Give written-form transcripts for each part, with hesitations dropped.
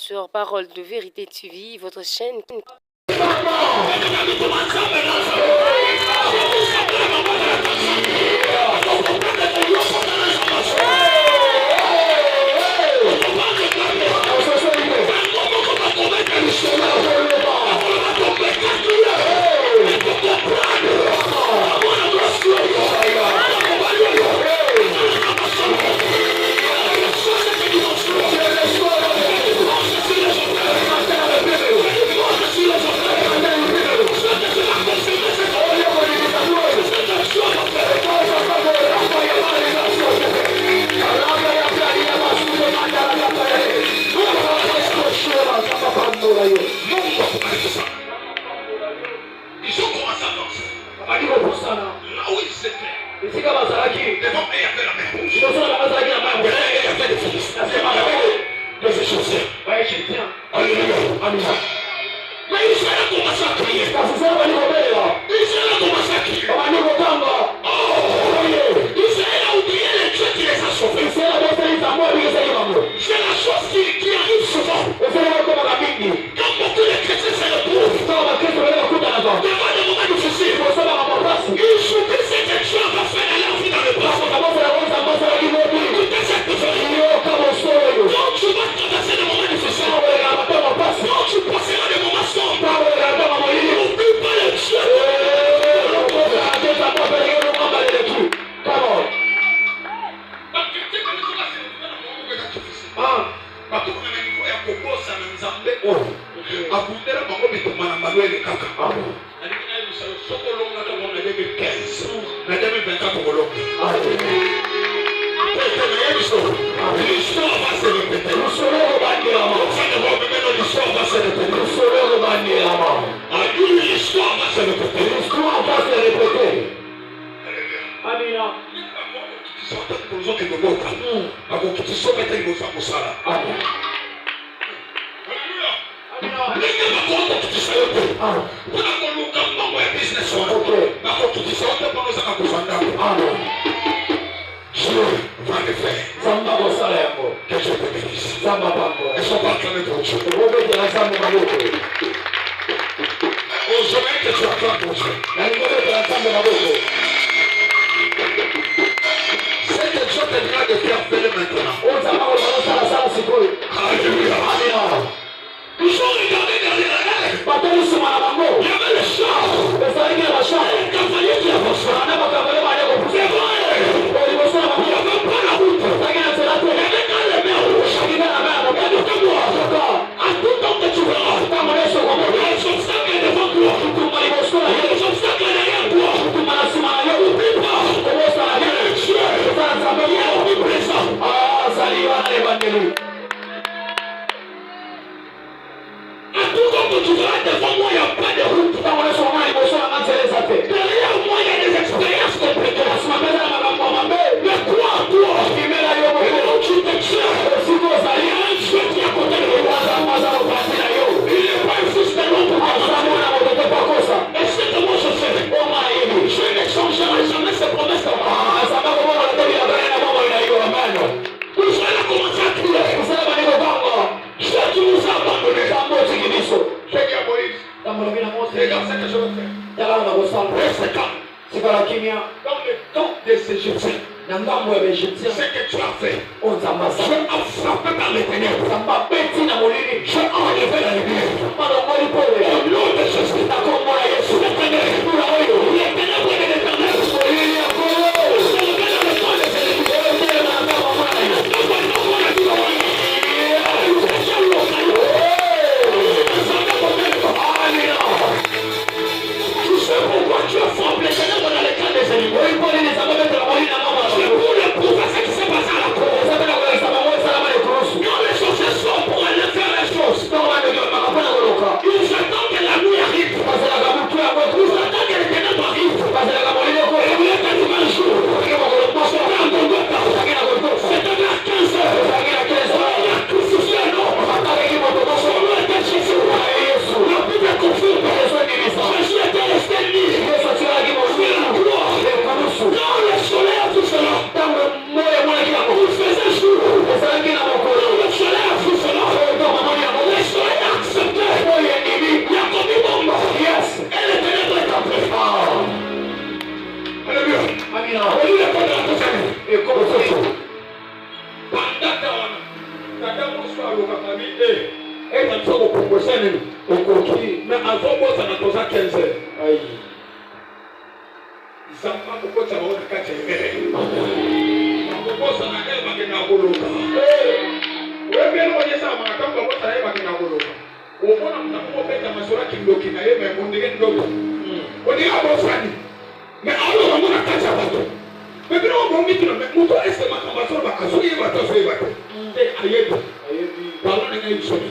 sur Parole de Vérité TV, votre chaîne. okosani okoki na azobosa na koza 15 Aïe. zamba kokota baona kati akobosa na eba na koloka webelo onyesa makamba bosa na eba na koloka omona mutakumo peta masora kindoki na yeme mondege ndogo oni abosani me alo bamona kati abato bebilo bongitu na muto ese makamba sora bakazuye batazuye bato ayebi balona ngai bisoni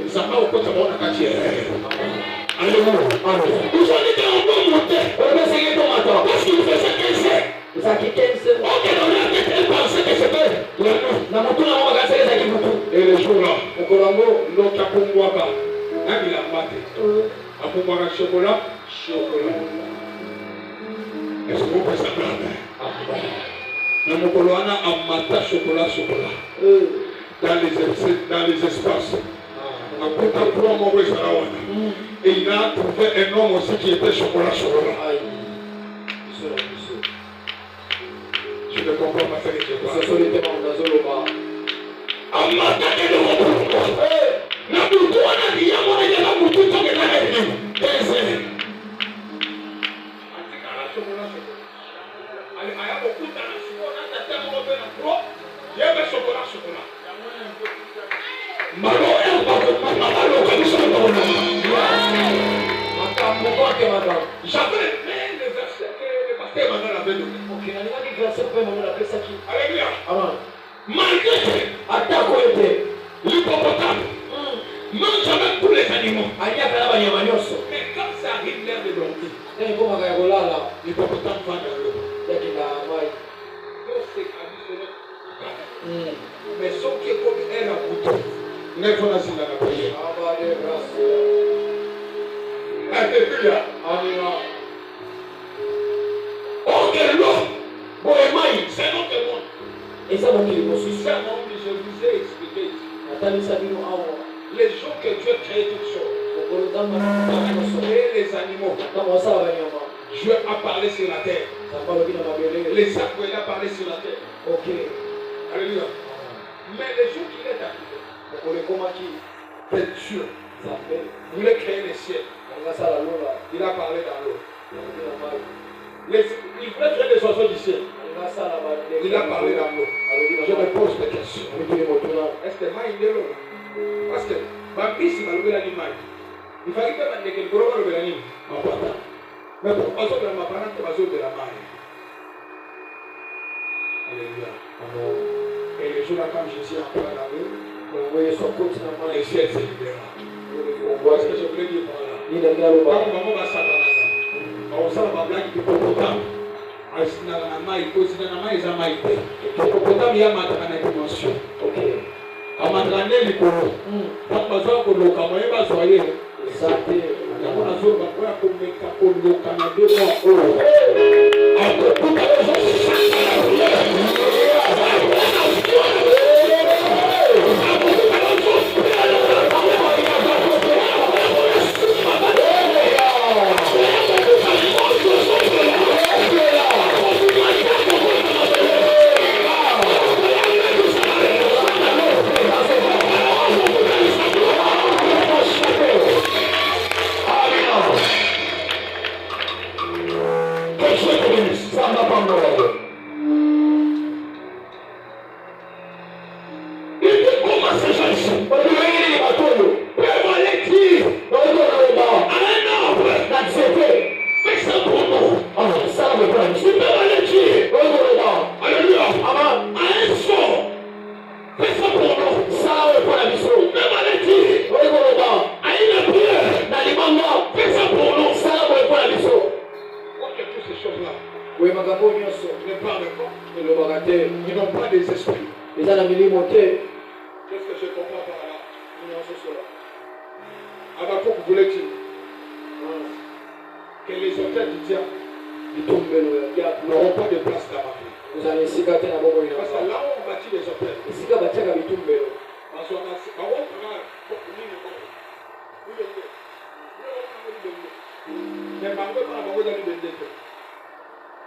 zamba kokota baona kati Alléluia. Vous allez dans un bon monté. On va essayer de m'attendre. Parce qu'il faisait 15. Vous avez 15. Ok, on a peut-être pensé que c'était Na mutu na mwa gasele za kibutu. Et le jour là, au Colombo, l'autre a pour moi pas. Il a maté. A pour moi un chocolat. Est-ce que vous pouvez savoir? Dans mon colonna, a maté chocolat. Dans les espaces. On a pris un pour moi au Sarawana. Et il a trouvé un homme aussi qui était chocolat. Je ne comprends pas ce que je vois. Ce sont les témoins dans Zoloba. Amatake de Mokuko. Na mutu anadia mwana ya na mutu toke na elimu. Kese. Atika la chocolat. Ali ayabo kuta na chocolat tata mwobe na pro. Yebe chocolat. Malo ya malo kabisa mbona. Makamboke madame. J'avais le verset que le pasteur Manuel avait donné. OK, na ni verset kwa Manuel apesa ki. Alléluia. Amen. Malgré Atako ete l'hippopotame mange avec tous les animaux. Anya kana banyama nyoso. Mais quand ça arrive l'heure de dormir, Ngoma ga yolala. l'hippopotame va dans l'eau. Yakina mai. Donc c'est additionnel. Mais ce qui est comme elle a bouton. N'est pas dans la prière. Abade grâce. Alléluia. Amina. Ok, l'eau. Bohémaï, c'est notre monde. Et ça mon kili mosu. C'est un monde que je vous ai expliqué ici. Natali sabino awa. Les jours que Dieu crée toutes choses. Et les animaux. Dieu a parlé sur la terre. Les arbres, il a parlé sur la terre. Ok. Alléluia. Mais les jours qu'il est arrivé, c'est Dieu. Il voulait créer les ciels. Il a parlé dans l'eau. Il voulait créer les oiseaux du ciel. Il a parlé dans l'eau. Je me pose des questions. Est-ce que moi, il est là? Parce que, si je vais aller il fallait que je me dise que je vais aller mais pour que je me parente, je vais aller Alléluia. Et le jour là, quand je suis en train d'aller, les ciels se libèrent. Est-ce que je voulais dire par là? Quand maman va s'attendre, on s'en va blague du hippopotame. Hippopotame, il y a ma dimension. Ok. Amatane likolo. Bazo koloka moye bazoye. Sate. Yako na zoro bakoya komeka koloka na demo o. Akokuta zo ils n'ont pas des esprits. Qu'est-ce que je comprends par là? Habakkuk voulait dire que les hôtels du diable n'auront pas de place dans ma vie. Parce que là où on bâtit les hôtels,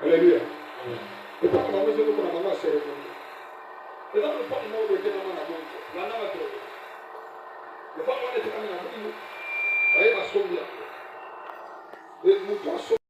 alléluia. Et pas que maman se trouve dans la cérémonie. Et donc, le pas de mort de Dieu dans la main. La nana trop. mfano wana tekana na mwili baye basombi yango. Et nous pensons